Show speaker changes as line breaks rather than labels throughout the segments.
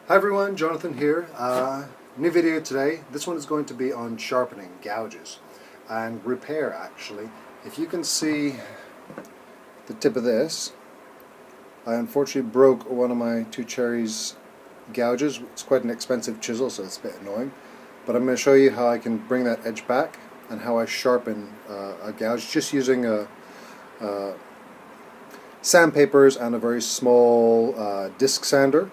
Hi everyone, Jonathan here. New video today. This one is going to be on sharpening gouges and repair actually. If you can see the tip of this, I unfortunately broke one of my two cherries gouges. It's quite an expensive chisel, so it's a bit annoying. But I'm going to show you how I can bring that edge back and how I sharpen a gouge just using sandpapers and a very small disc sander.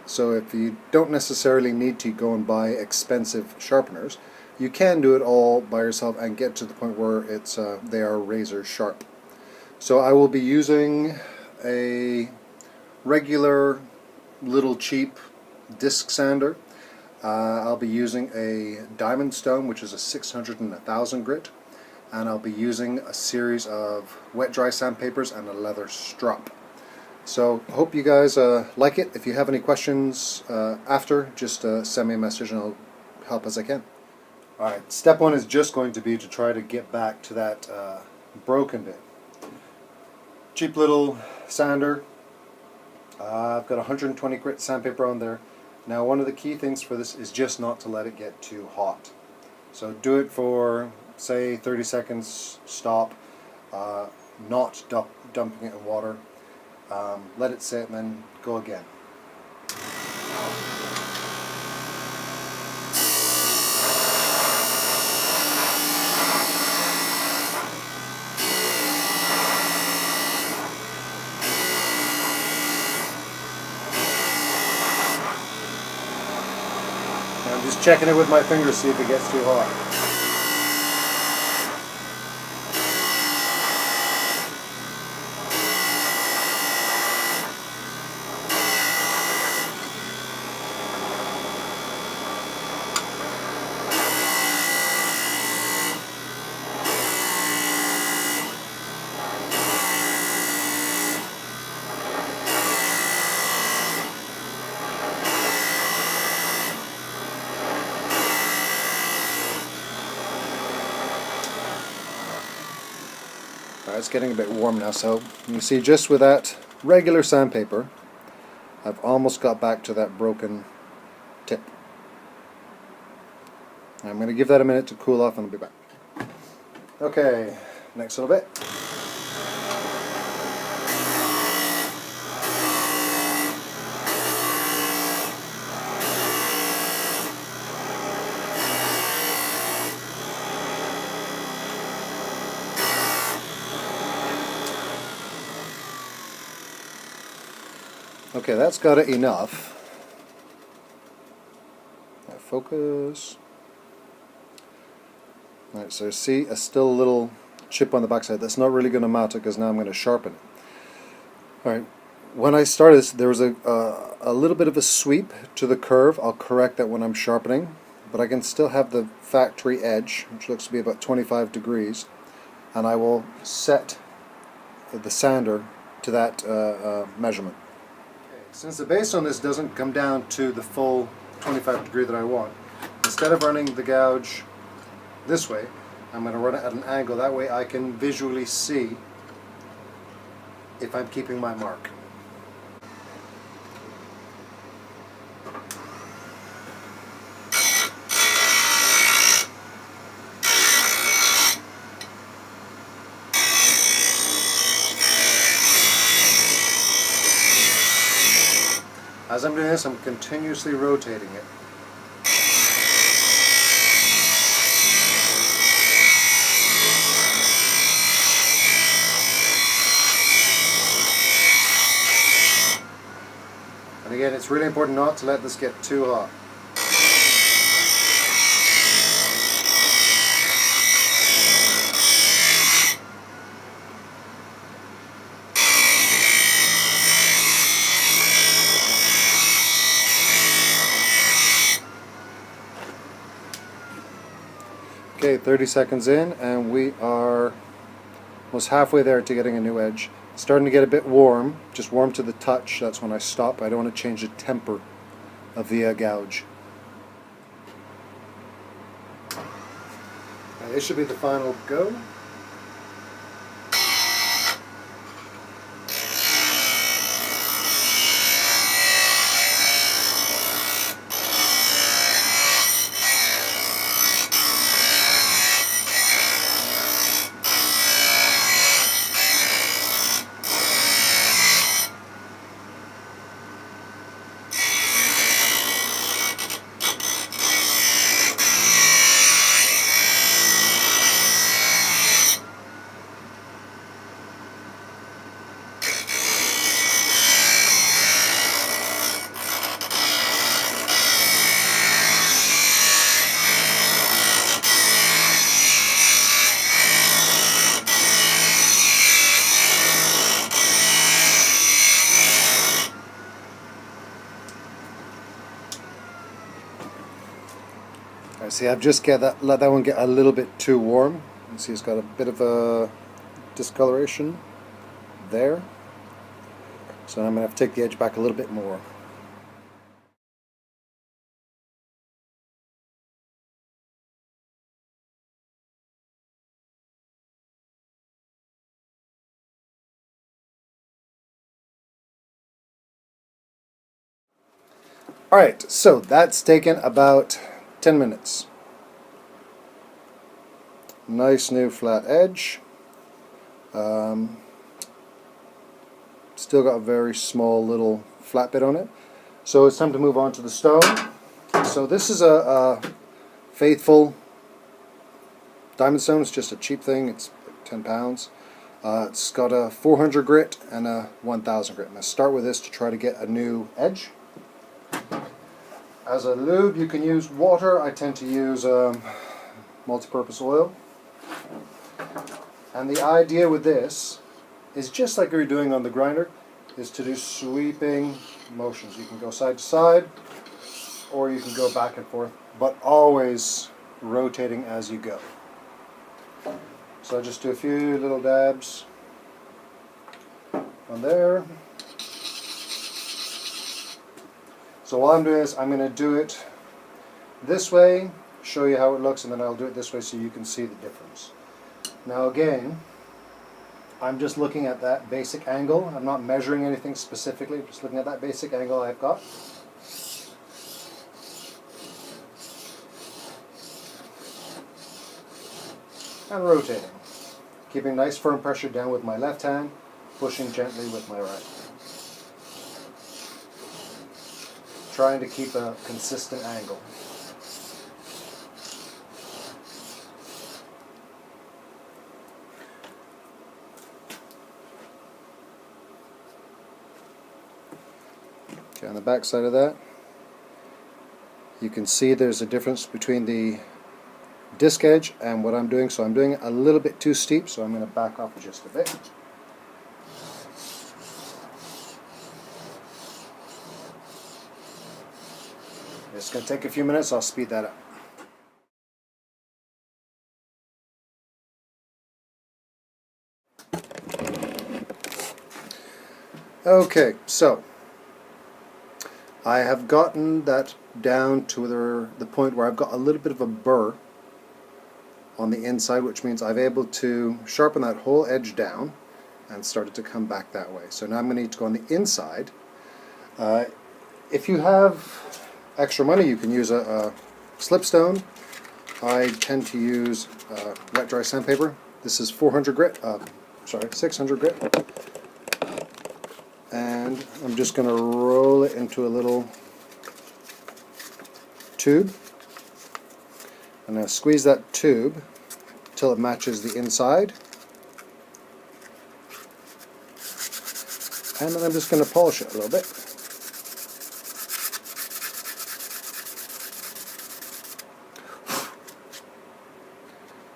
So if you don't necessarily need to go and buy expensive sharpeners, you can do it all by yourself and get to the point where they are razor sharp. So I will be using a regular little cheap disc sander. I'll be using a diamond stone, which is a 600 and 1000 grit, and I'll be using a series of wet dry sandpapers and a leather strop. So hope you guys like it. If you have any questions after, just send me a message and I'll help as I can. Alright, step one is just going to be to try to get back to that broken bit. Cheap little sander. I've got 120 grit sandpaper on there. Now one of the key things for this is just not to let it get too hot. So do it for say 30 seconds, stop, not dumping it in water. Let it sit and then go again. Now I'm just checking it with my finger to see if it gets too hot. It's getting a bit warm now, so you see just with that regular sandpaper I've almost got back to that broken tip. I'm going to give that a minute to cool off and I'll be back. Okay, next little bit. Okay, that's got it enough. Now focus. Alright, so see, still a little chip on the backside. That's not really going to matter because now I'm going to sharpen it. Alright, when I started this, there was a little bit of a sweep to the curve. I'll correct that when I'm sharpening, but I can still have the factory edge, which looks to be about 25 degrees, and I will set the sander to that measurement. Since the base on this doesn't come down to the full 25 degree that I want, instead of running the gouge this way, I'm going to run it at an angle. That way I can visually see if I'm keeping my mark. As I'm doing this, I'm continuously rotating it. And again, it's really important not to let this get too hot. Okay, 30 seconds in and we are almost halfway there to getting a new edge. It's starting to get a bit warm, just warm to the touch. That's when I stop. I don't want to change the temper of the gouge. Now, this should be the final go. Alright, see, I've just let that one get a little bit too warm. You see it's got a bit of a discoloration there. So I'm going to have to take the edge back a little bit more. Alright, so that's taken about 10 minutes. Nice new flat edge. Still got a very small little flat bit on it. So it's time to move on to the stone. So this is a Faithful diamond stone. It's just a cheap thing. It's like £10. It's got a 400 grit and a 1000 grit. I'm going to start with this to try to get a new edge. As a lube, you can use water. I tend to use multi-purpose oil. And the idea with this is just like you're doing on the grinder, is to do sweeping motions. You can go side to side, or you can go back and forth, but always rotating as you go. So I just do a few little dabs on there. So while I'm doing this, I'm going to do it this way, show you how it looks, and then I'll do it this way so you can see the difference. Now again, I'm just looking at that basic angle. I'm not measuring anything specifically, I'm just looking at that basic angle I've got. And rotating. Keeping nice firm pressure down with my left hand, pushing gently with my right. Trying to keep a consistent angle. Okay, on the back side of that, you can see there's a difference between the disc edge and what I'm doing. So I'm doing it a little bit too steep, so I'm going to back off just a bit. It's going to take a few minutes, I'll speed that up. Okay, so I have gotten that down to the point where I've got a little bit of a burr on the inside, which means I've able to sharpen that whole edge down and started to come back that way. So now I'm going to need to go on the inside. If you have extra money, you can use a slipstone. I tend to use wet dry sandpaper. This is 600 grit. And I'm just going to roll it into a little tube. I'm going to squeeze that tube until it matches the inside. And then I'm just going to polish it a little bit.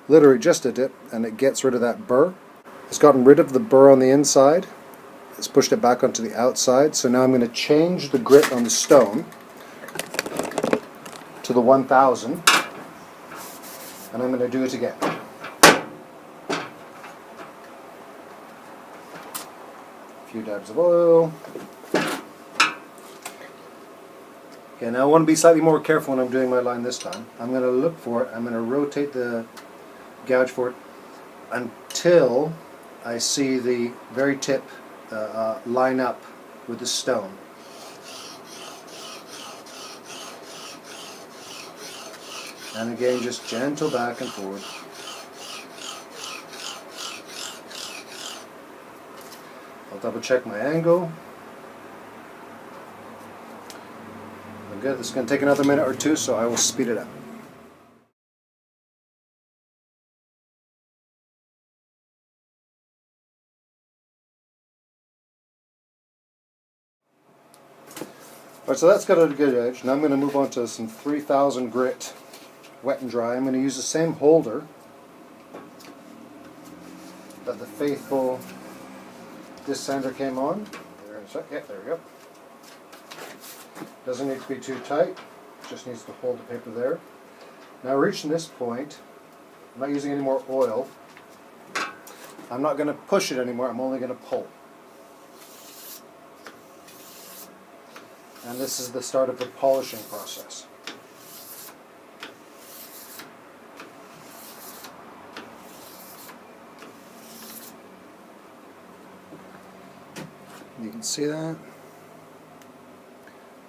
Literally just a dip, and it gets rid of that burr. It's gotten rid of the burr on the inside. It's pushed it back onto the outside. So now I'm going to change the grit on the stone to the 1000, and I'm going to do it again. A few dabs of oil. Okay, now I want to be slightly more careful when I'm doing my line this time. I'm going to look for it. I'm going to rotate the gouge for it until I see the very tip line up with the stone. And again, just gentle back and forward. I'll double check my angle. I'm good. This is going to take another minute or two, so I will speed it up. Alright, so that's got a good edge. Now I'm going to move on to some 3000 grit wet and dry. I'm going to use the same holder that the Faithful disc sander came on. There in a sec. Yeah, there we go. Doesn't need to be too tight, just needs to hold the paper there. Now reaching this point, I'm not using any more oil. I'm not going to push it anymore, I'm only going to pull. And this is the start of the polishing process. You can see that.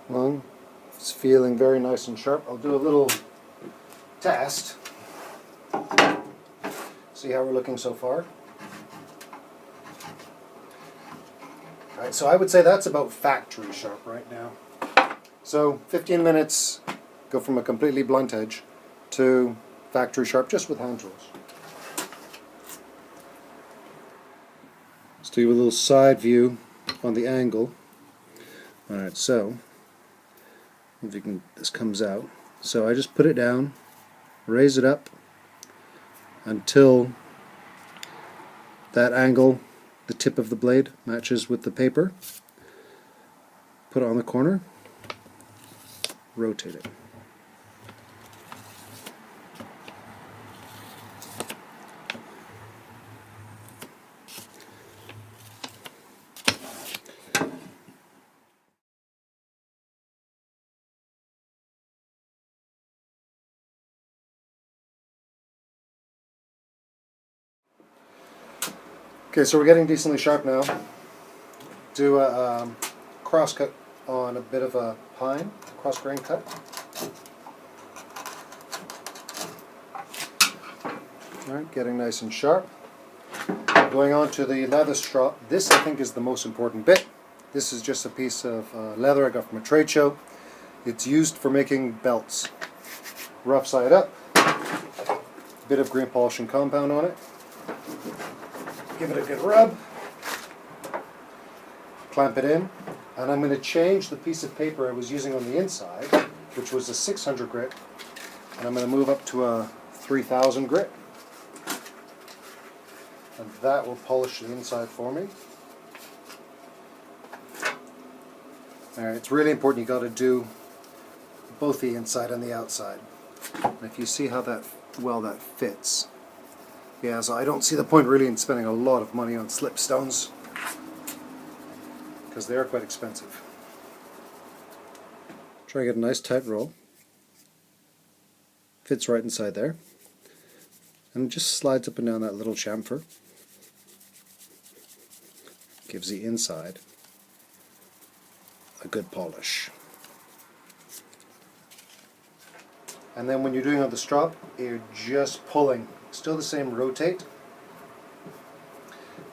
Well, it's feeling very nice and sharp. I'll do a little test. See how we're looking so far. Alright, so I would say that's about factory sharp right now. So 15 minutes, go from a completely blunt edge to factory sharp just with hand tools. Let's do a little side view on the angle. Alright, so if you can, this comes out. So I just put it down, raise it up until that angle, the tip of the blade, matches with the paper. Put it on the corner, rotate it. Okay, so we're getting decently sharp now. Do a cross cut on a bit of a pine, cross grain cut. Alright, getting nice and sharp. Going on to the leather strop. This I think is the most important bit. This is just a piece of leather I got from a trade show. It's used for making belts. Rough side up. Bit of green polishing compound on it. Give it a good rub, clamp it in, and I'm going to change the piece of paper I was using on the inside, which was a 600 grit, and I'm going to move up to a 3000 grit, and that will polish the inside for me. Alright, it's really important you got to do both the inside and the outside. And if you see how that fits. Yeah, so I don't see the point really in spending a lot of money on slipstones because they are quite expensive. Try to get a nice tight roll. Fits right inside there. And it just slides up and down that little chamfer. Gives the inside a good polish. And then when you're doing on the strop, you're just pulling. Still the same rotate.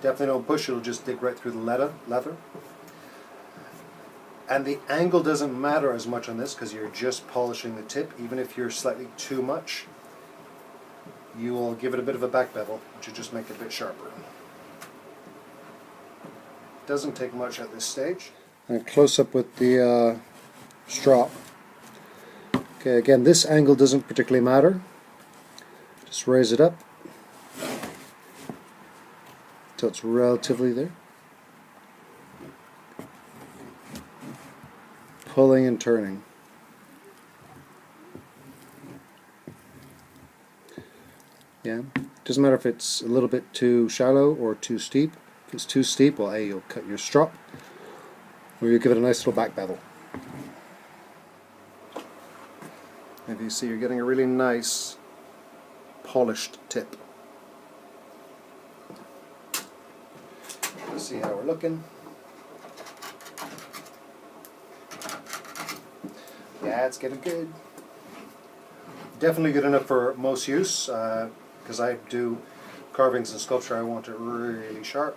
Definitely don't push, it'll just dig right through the leather. And the angle doesn't matter as much on this because you're just polishing the tip. Even if you're slightly too much, you will give it a bit of a back bevel, which will just make it a bit sharper. Doesn't take much at this stage. And close up with the strop. Okay, again, this angle doesn't particularly matter. Just raise it up until it's relatively there. Pulling and turning. Yeah, doesn't matter if it's a little bit too shallow or too steep. If it's too steep, well, A, you'll cut your strop, or you'll give it a nice little back bevel. If you see, you're getting a really nice polished tip. Let's see how we're looking. Yeah, it's getting good. Definitely good enough for most use, because I do carvings and sculpture. I want it really sharp.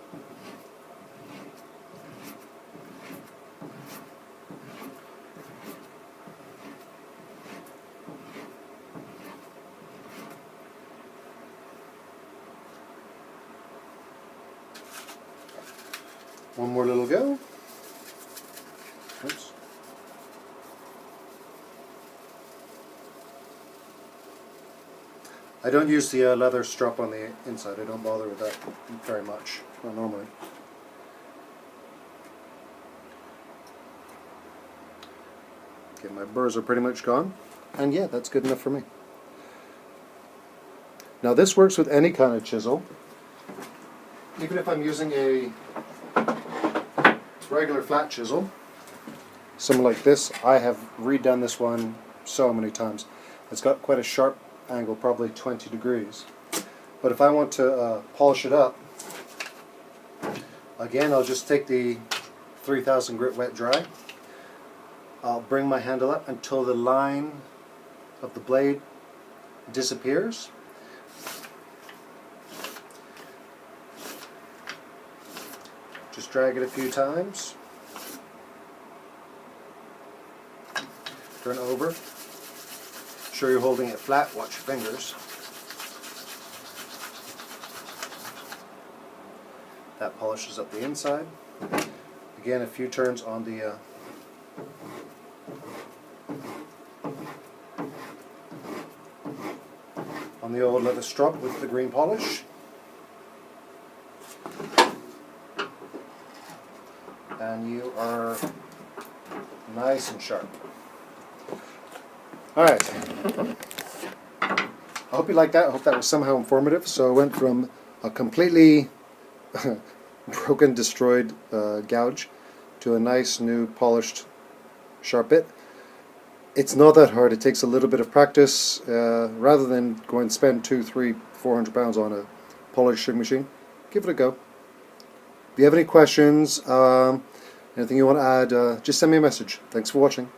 One more little go. Oops. I don't use the leather strap on the inside. I don't bother with that very much, not normally. Okay, my burrs are pretty much gone, and yeah, that's good enough for me. Now this works with any kind of chisel. Even if I'm using a regular flat chisel, something like this, I have redone this one so many times. It's got quite a sharp angle, probably 20 degrees. But if I want to polish it up, again, I'll just take the 3000 grit wet dry. I'll bring my handle up until the line of the blade disappears. Just drag it a few times. Turn over. Make sure you're holding it flat. Watch your fingers. That polishes up the inside. Again, a few turns on the old leather strop with the green polish. And you are nice and sharp. Alright. I hope you liked that. I hope that was somehow informative. So I went from a completely broken, destroyed gouge to a nice new polished sharp bit. It's not that hard. It takes a little bit of practice. Rather than go and spend 200, 300, 400 pounds on a polishing machine, give it a go. If you have any questions, anything you want to add, just send me a message. Thanks for watching.